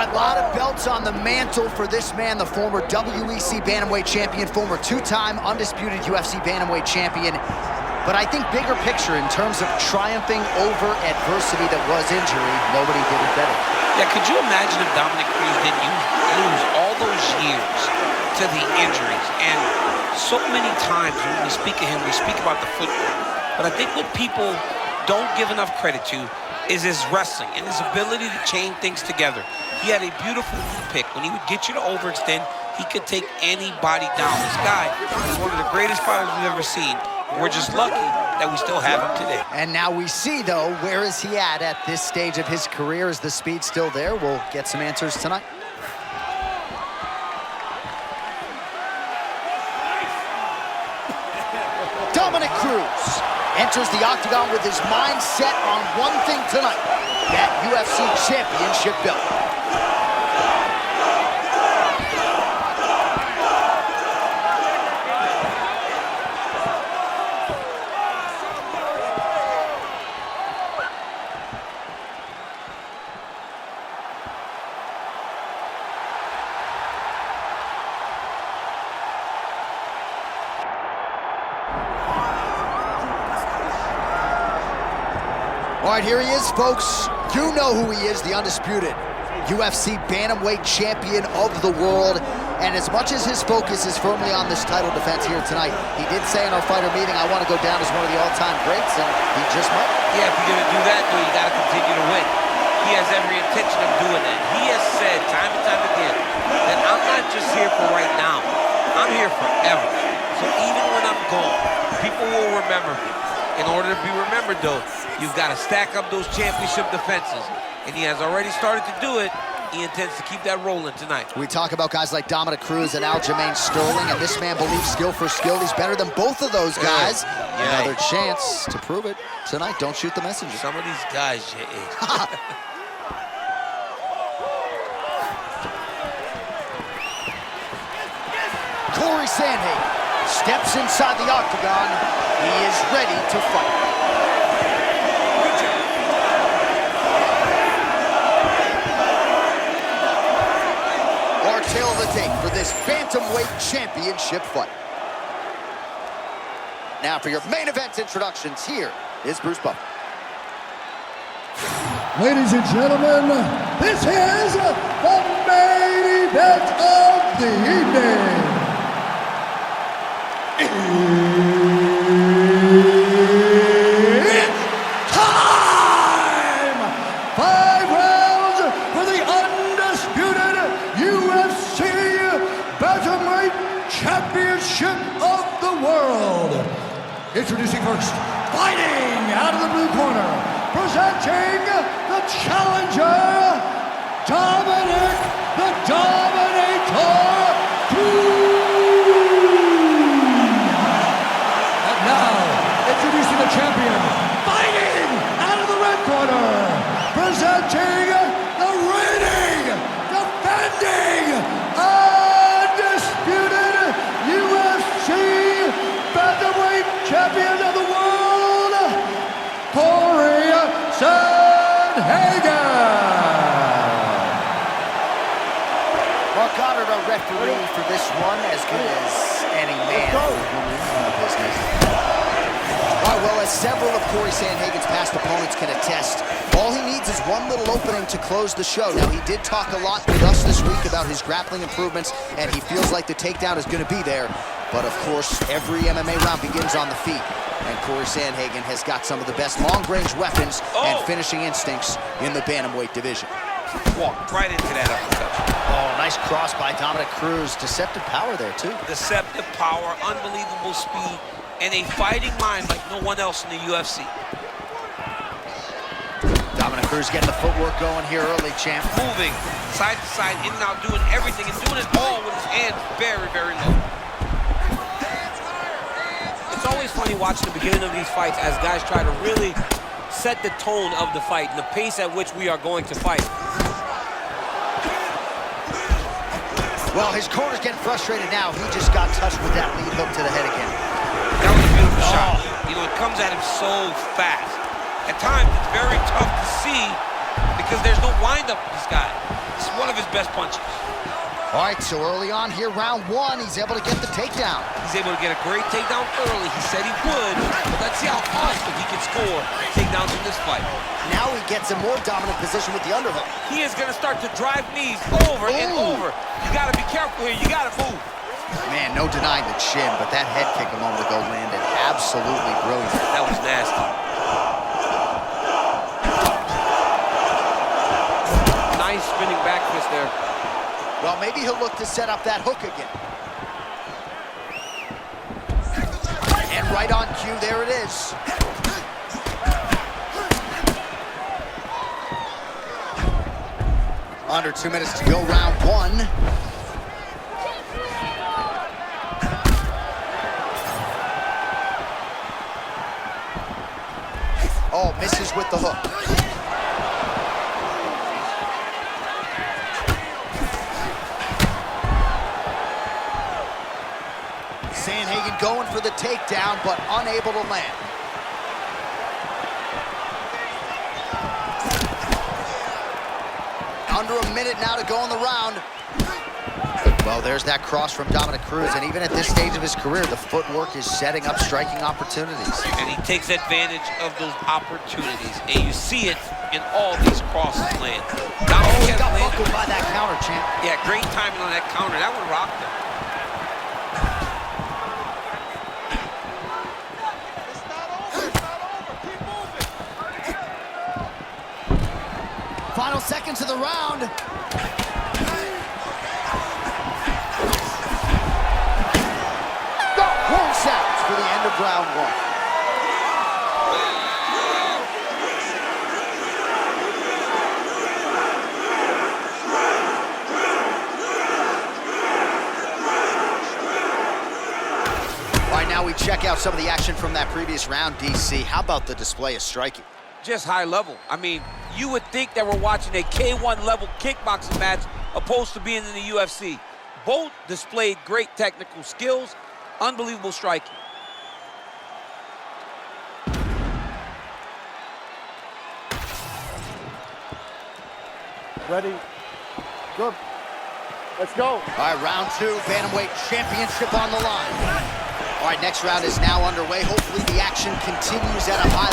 A lot of belts on the mantle for this man, the former WEC Bantamweight champion, former two-time undisputed UFC Bantamweight champion. But I think bigger picture in terms of triumphing over adversity that was injury, nobody did it better. Yeah, could you imagine if Dominick Cruz didn't lose all those years to the injuries? And so many times when we speak of him, we speak about the footwork. But I think what people don't give enough credit to is his wrestling and his ability to chain things together. He had a beautiful knee pick. When he would get you to overextend, he could take anybody down. This guy is one of the greatest fighters we've ever seen. We're just lucky that we still have him today. And now we see, though, where is he at this stage of his career? Is the speed still there? We'll get some answers tonight. Dominick Cruz enters the octagon with his mind set on one thing tonight, that UFC championship belt. All right, here he is, folks. You know who he is, the undisputed UFC Bantamweight champion of the world. And as much as his focus is firmly on this title defense here tonight, he did say in our fighter meeting, I want to go down as one of the all-time greats, and he just might. Yeah, if you're going to do that, though, you got to continue to win. He has every intention of doing that. He has said time and time again that I'm not just here for right now. I'm here forever. So even when I'm gone, people will remember me. In order to be remembered, though, you've got to stack up those championship defenses. And he has already started to do it. He intends to keep that rolling tonight. We talk about guys like Dominick Cruz and Aljamain Sterling, and this man believes skill for skill. He's better than both of those guys. Yeah. Another chance to prove it tonight. Don't shoot the messenger. Some of these guys, Cory Sandhagen steps inside the octagon. He is ready to fight. Our tale of the tape for this Bantamweight championship fight. Now for your main event introductions, here is Bruce Buffer. Ladies and gentlemen, this is the main event of the evening. It's time! 5 rounds for the undisputed UFC Bantamweight Championship of the world. Introducing first, fighting out of the blue corner, presenting the challenger, Dominick the Dominator Cruz. And now, introducing the champion, fighting out of the red corner, presenting the reigning, defending, undisputed UFC Bantamweight champion of the world, Cory Sandhagen. Mark Goddard, our referee for this one, as good as any man or woman in the business. All right, well, as several of Cory Sandhagen's past opponents can attest, all he needs is one little opening to close the show. Now, he did talk a lot with us this week about his grappling improvements, and he feels like the takedown is going to be there. But, of course, every MMA round begins on the feet. And Cory Sandhagen has got some of the best long-range weapons and finishing instincts in the bantamweight division. Walked right into that uppercut. Oh, nice cross by Dominick Cruz. Deceptive power there, too. Deceptive power, unbelievable speed, and a fighting mind like no one else in the UFC. Dominick Cruz getting the footwork going here early, champ. Moving side to side, in and out, doing everything, and doing it all with his hands very, very low. It's always funny watching the beginning of these fights as guys try to really set the tone of the fight and the pace at which we are going to fight. Well, his corner's getting frustrated now. He just got touched with that lead hook to the head again. That was a beautiful shot. You know, it comes at him so fast. At times, it's very tough to see because there's no windup with this guy. It's one of his best punches. All right, so early on here, round one, he's able to get the takedown. He's able to get a great takedown early. He said he would, but let's see how often he can score takedowns in this fight. Now he gets a more dominant position with the underhook. He is going to start to drive knees over and over. You got to be careful here. You got to move. Man, no denying the chin, but that head kick a moment ago landed absolutely brilliant. That was nasty. Nice spinning back fist there. Well, maybe he'll look to set up that hook again. And right on cue, there it is. Under 2 minutes to go, round one. Oh, misses with the hook. Sandhagen going for the takedown, but unable to land. Under a minute now to go in the round. Well, there's that cross from Dominick Cruz, and even at this stage of his career, the footwork is setting up striking opportunities. And he takes advantage of those opportunities, and you see it in all these crosses land. He got buckled by that counter, champ. Yeah, great timing on that counter. That one rocked him. Final seconds of the round. Horn sounds for the end of round one. All right, now we check out some of the action from that previous round, DC. How about the display of striking? Just high level. I mean, you would think that we're watching a K1 level kickboxing match opposed to being in the UFC. Both displayed great technical skills, unbelievable striking. Ready? Good. Let's go. All right, round two, bantamweight championship on the line. All right, next round is now underway. Hopefully the action continues at a high...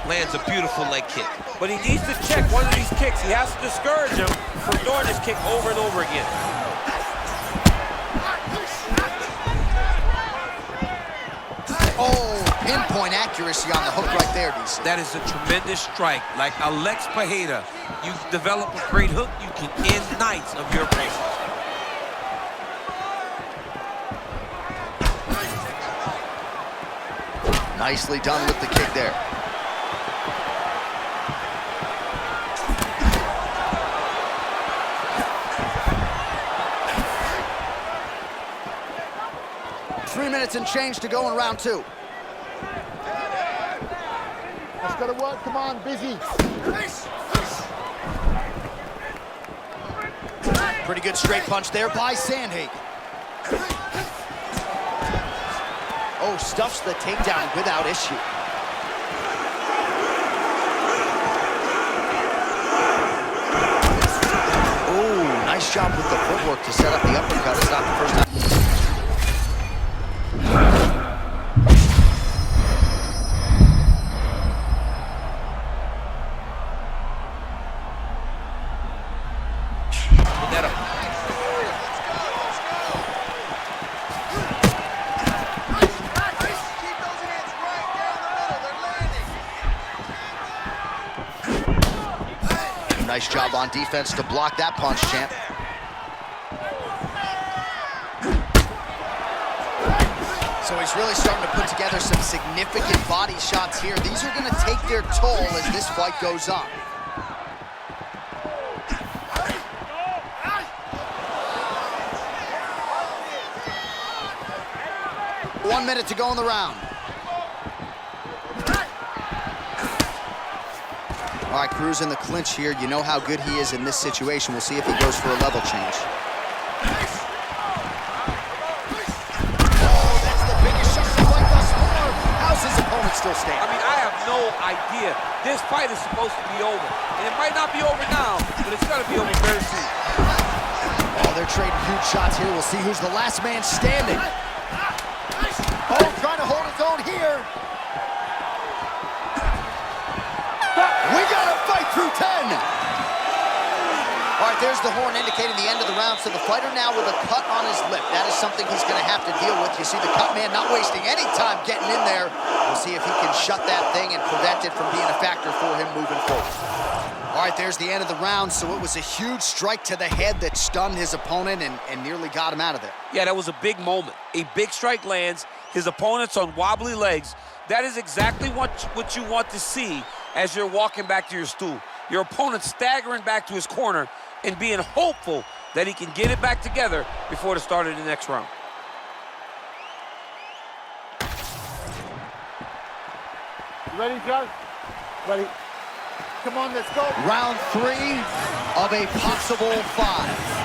Lands a beautiful leg kick. But he needs to check one of these kicks. He has to discourage him from doing this kick over and over again. Oh, pinpoint accuracy on the hook right there, DC. That is a tremendous strike. Like Alex Pajeda, you develop a great hook, you can end nights of your opponent. Nicely done with the kick there. Three minutes and change to go in round two. Let's go to work. Come on, busy. Pretty good straight punch there by Sandhagen. Oh, stuffs the takedown without issue. Oh, nice job with the footwork to set up the uppercut. It's not the first time. Nice job on defense to block that punch, champ. So he's really starting to put together some significant body shots here. These are going to take their toll as this fight goes on. One minute to go in the round. All right, Cruz in the clinch here. You know how good he is in this situation. We'll see if he goes for a level change. Oh, that's the biggest shot of like thus far. How's his opponent still standing? I mean, I have no idea. This fight is supposed to be over. And it might not be over now, but it's going to be over very soon. Oh, they're trading huge shots here. We'll see who's the last man standing. Oh, trying to hold his own here. We got to fight through 10. All right, there's the horn indicating the end of the round. So the fighter now with a cut on his lip. That is something he's going to have to deal with. You see the cut man not wasting any time getting in there. We'll see if he can shut that thing and prevent it from being a factor for him moving forward. All right, there's the end of the round. So it was a huge strike to the head that stunned his opponent and nearly got him out of there. Yeah, that was a big moment. A big strike lands. His opponent's on wobbly legs. That is exactly what you want to see as you're walking back to your stool. Your opponent staggering back to his corner and being hopeful that he can get it back together before the start of the next round. You ready, John? Ready. Come on, let's go. Round 3 of a possible 5.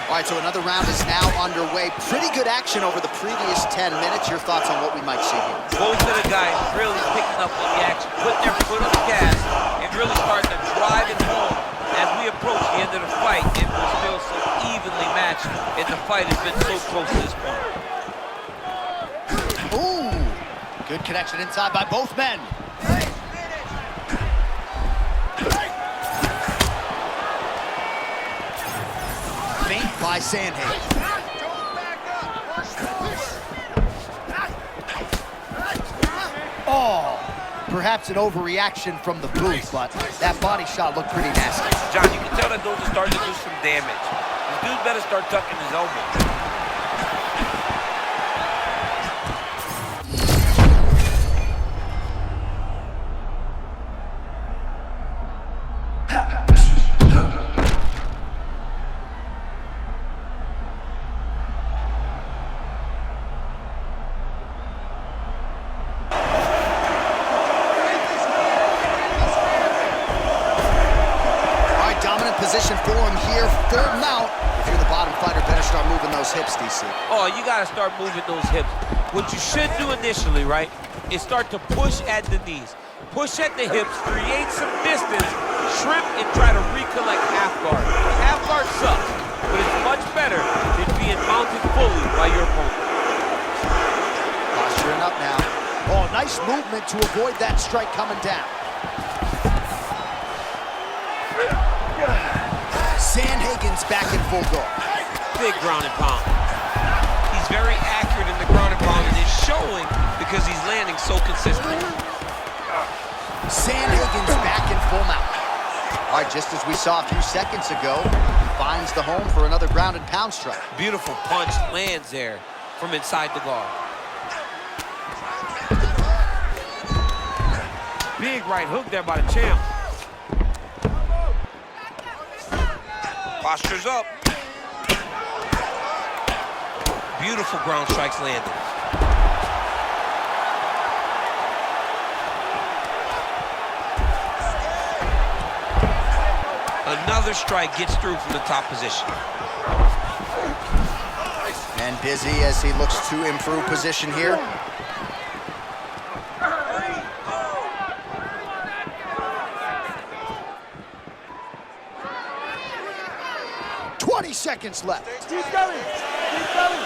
All right, so another round is now underway. Pretty good action over the previous 10 minutes. Your thoughts on what we might see here? Both of the guys really picking up on the action, putting their foot on the gas, and really starting to drive it home. As we approach the end of the fight, it was still so evenly matched, and the fight has been so close to this point. Ooh, good connection inside by both men. Feint by Sandhagen. Oh, perhaps an overreaction from the booth, but that body shot looked pretty nasty. John, you can tell that those are starting to do some damage. This dude better start tucking his elbows. Position for him here, full mount. If you're the bottom fighter, better start moving those hips, DC. Oh, you got to start moving those hips. What you should do initially, right, is start to push at the knees. Push at the hips, create some distance, shrimp, and try to recollect half guard. Half guard sucks, but it's much better than being mounted fully by your opponent. Posturing up now. Oh, nice movement to avoid that strike coming down. Sandhagen's back in full guard. Big ground and pound. He's very accurate in the ground and pound, and it's showing because he's landing so consistently. Sandhagen's back in full mount. All right, just as we saw a few seconds ago, finds the home for another ground and pound strike. Beautiful punch lands there from inside the guard. Big right hook there by the champ. Posture's up. Beautiful ground strikes landed. Another strike gets through from the top position. And busy as he looks to improve position here. Seconds left. Keep going. Keep going.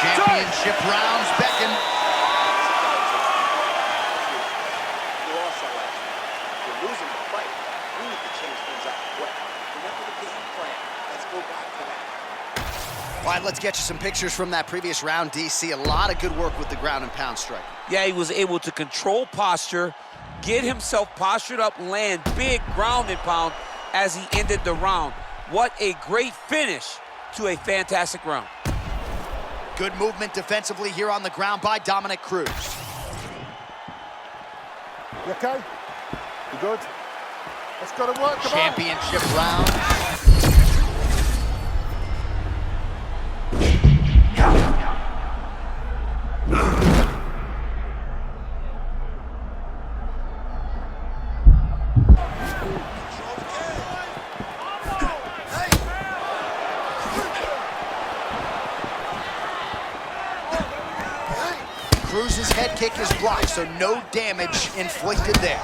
Championship rounds beckon. You're also like, you're losing the fight. We need to change things up. What? Remember the game plan. Let's go back to that. All right, let's get you some pictures from that previous round, DC. A lot of good work with the ground and pound strike. Yeah, he was able to control posture, get himself postured up, land big ground and pound as he ended the round. What a great finish to a fantastic round. Good movement defensively here on the ground by Dominick Cruz. You okay? You good? Let's go to work, come on. Championship round. Cruz's head kick is blocked, so no damage inflicted there.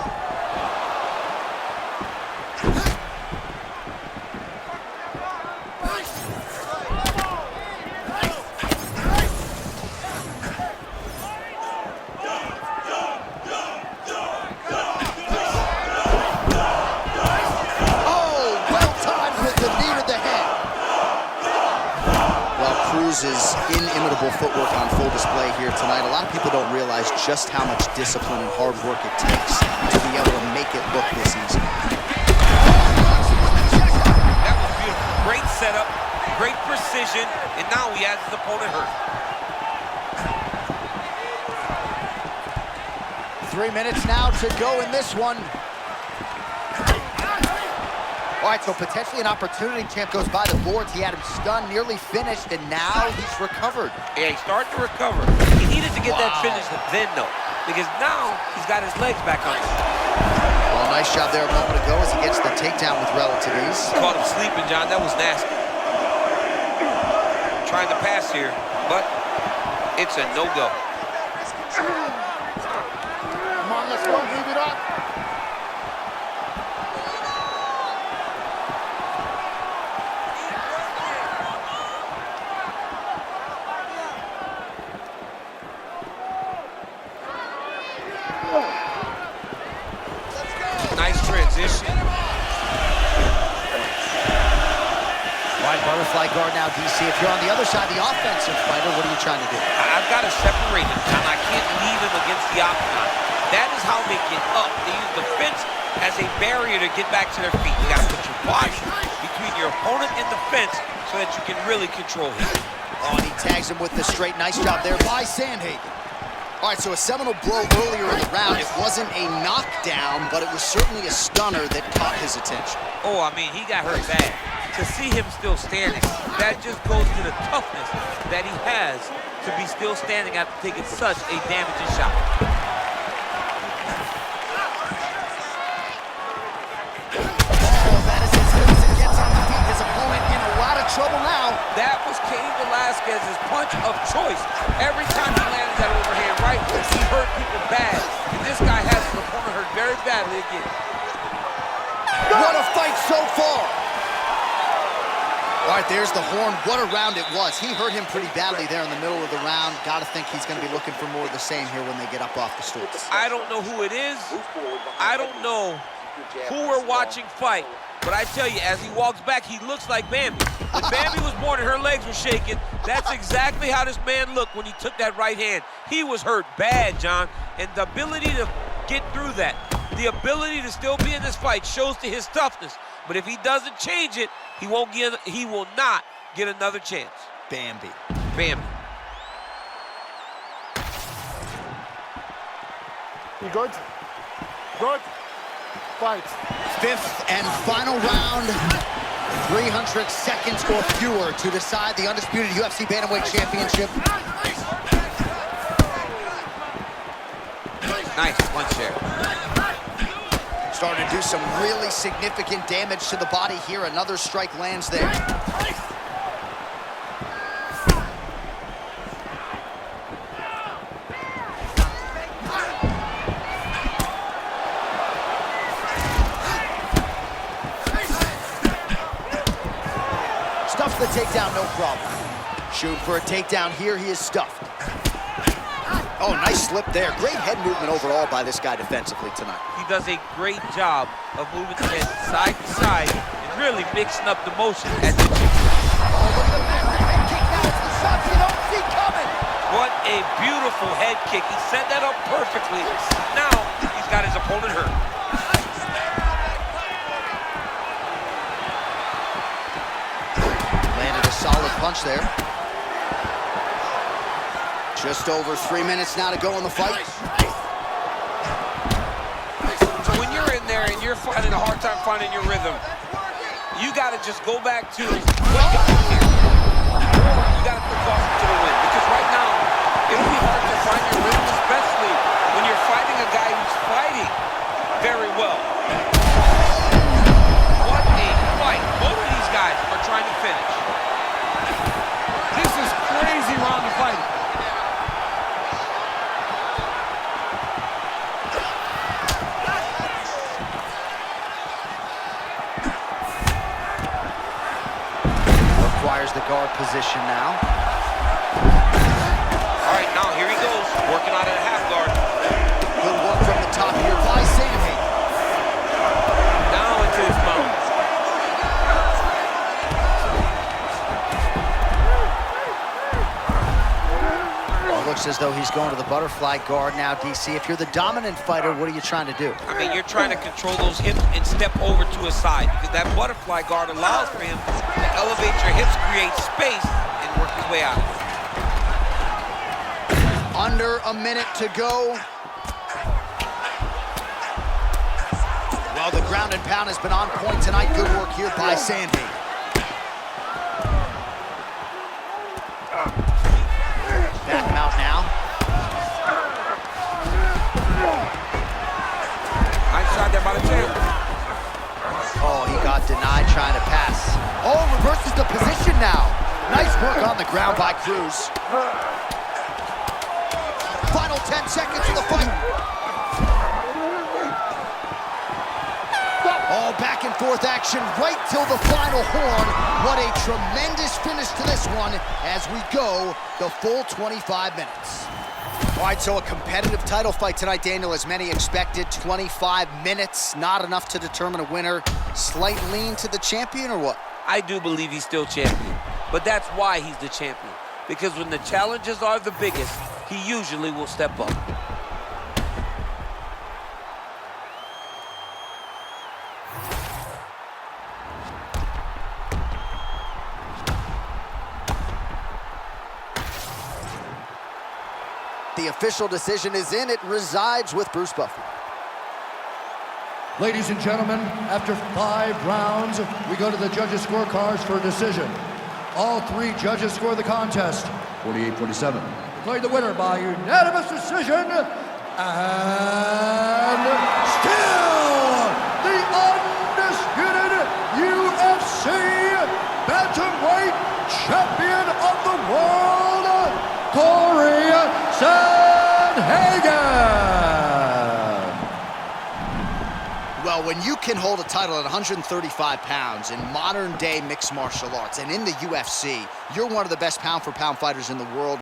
Cruz's inimitable footwork on full display here tonight. A lot of people don't realize just how much discipline and hard work it takes to be able to make it look this easy. That was beautiful. Great setup, great precision, and now he has his opponent hurt. 3 minutes now to go in this one. All right, so potentially an opportunity. Champ goes by the boards. He had him stunned, nearly finished, and now he's recovered. Yeah, he's starting to recover. He needed to get that finish then, though, because now he's got his legs back on. Well, nice job there a moment ago as he gets the takedown with relative ease. Caught him sleeping, John. That was nasty. Trying to pass here, but it's a no-go. Come on, let's go. Leave it up. Nice transition. Wide butterfly guard now, DC. If you're on the other side, the offensive fighter, what are you trying to do? I've got to separate him, John. I can't leave him against the octagon. That is how they get up. They use the fence as a barrier to get back to their feet. You got to put your body between your opponent and the fence so that you can really control him. Oh, and he tags him with the straight. Nice job there by Sandhagen. All right, so a seminal blow earlier in the round. It wasn't a knockdown, but it was certainly a stunner that caught his attention. Oh, I mean, he got hurt bad. To see him still standing, that just goes to the toughness that he has to be still standing after taking such a damaging shot. Oh, that is as good as it gets on the feet. His opponent in a lot of trouble now. That was Cain Velasquez's punch of choice. Every time he landed that overhand right, he hurt people bad. And this guy has his opponent hurt very badly again. What a fight so far. All right, there's the horn. What a round it was. He hurt him pretty badly there in the middle of the round. Got to think he's going to be looking for more of the same here when they get up off the stools. I don't know who it is. I don't know who we're watching fight. But I tell you, as he walks back, he looks like Bambi. When Bambi was born and her legs were shaking, that's exactly how this man looked when he took that right hand. He was hurt bad, John. And the ability to get through that, the ability to still be in this fight shows to his toughness. But if he doesn't change it, he will not get another chance. Bambi. Bambi. You good? Good? Fight. Fifth and final round. 300 seconds or fewer to decide the undisputed UFC Bantamweight Championship. Nice punch there. Starting to do some really significant damage to the body here. Another strike lands there. Stuffs the takedown, no problem. Shooting for a takedown here, he is stuffed. Oh, nice slip there. Great head movement overall by this guy defensively tonight. He does a great job of moving the head side to side and really mixing up the motion as he shoots. Oh, look at the head kick now. It's the shots you don't see coming. What a beautiful head kick. He set that up perfectly. Now he's got his opponent hurt. Landed a solid punch there. Just over 3 minutes now to go in the fight. So when you're in there and you're finding a hard time finding your rhythm, you got to just go back to what got you here. You got to put caution to the wind, because right now it'll be hard to find your rhythm, especially when you're fighting a guy who's fighting very well. What a fight. Both of these guys are trying to finish. This is crazy round of fighting. Requires the guard position now. All right, now here he goes, working out of the half guard. Good work from the top here by Sandhagen. Now into his mount. Looks as though he's going to the butterfly guard now, DC. If you're the dominant fighter, what are you trying to do? I mean, you're trying to control those hips and step over to his side, because that butterfly guard allows for him to elevate your hips, create space, and work his way out. Under a minute to go. Well, the ground and pound has been on point tonight. Good work here by Sandhagen. Back him out now. Nice shot there by the tail. Oh, he got denied trying to pass. Oh, reverses the position now. Nice work on the ground by Cruz. Final 10 seconds of the fight. Oh, back and forth action right till the final horn. What a tremendous finish to this one as we go the full 25 minutes. All right, so a competitive title fight tonight, Daniel, as many expected. 25 minutes, not enough to determine a winner. Slight lean to the champion or what? I do believe he's still champion, but that's why he's the champion. Because when the challenges are the biggest, he usually will step up. The official decision is in. It resides with Bruce Buffer. Ladies and gentlemen, after 5 rounds, we go to the judges' scorecards for a decision. All 3 judges score the contest, 48-47. Declared the winner by unanimous decision, and still the undisputed UFC bantamweight champion of the world, Cory Sandhagen. Well, when you can hold a title at 135 pounds in modern-day mixed martial arts and in the UFC, you're one of the best pound-for-pound fighters in the world.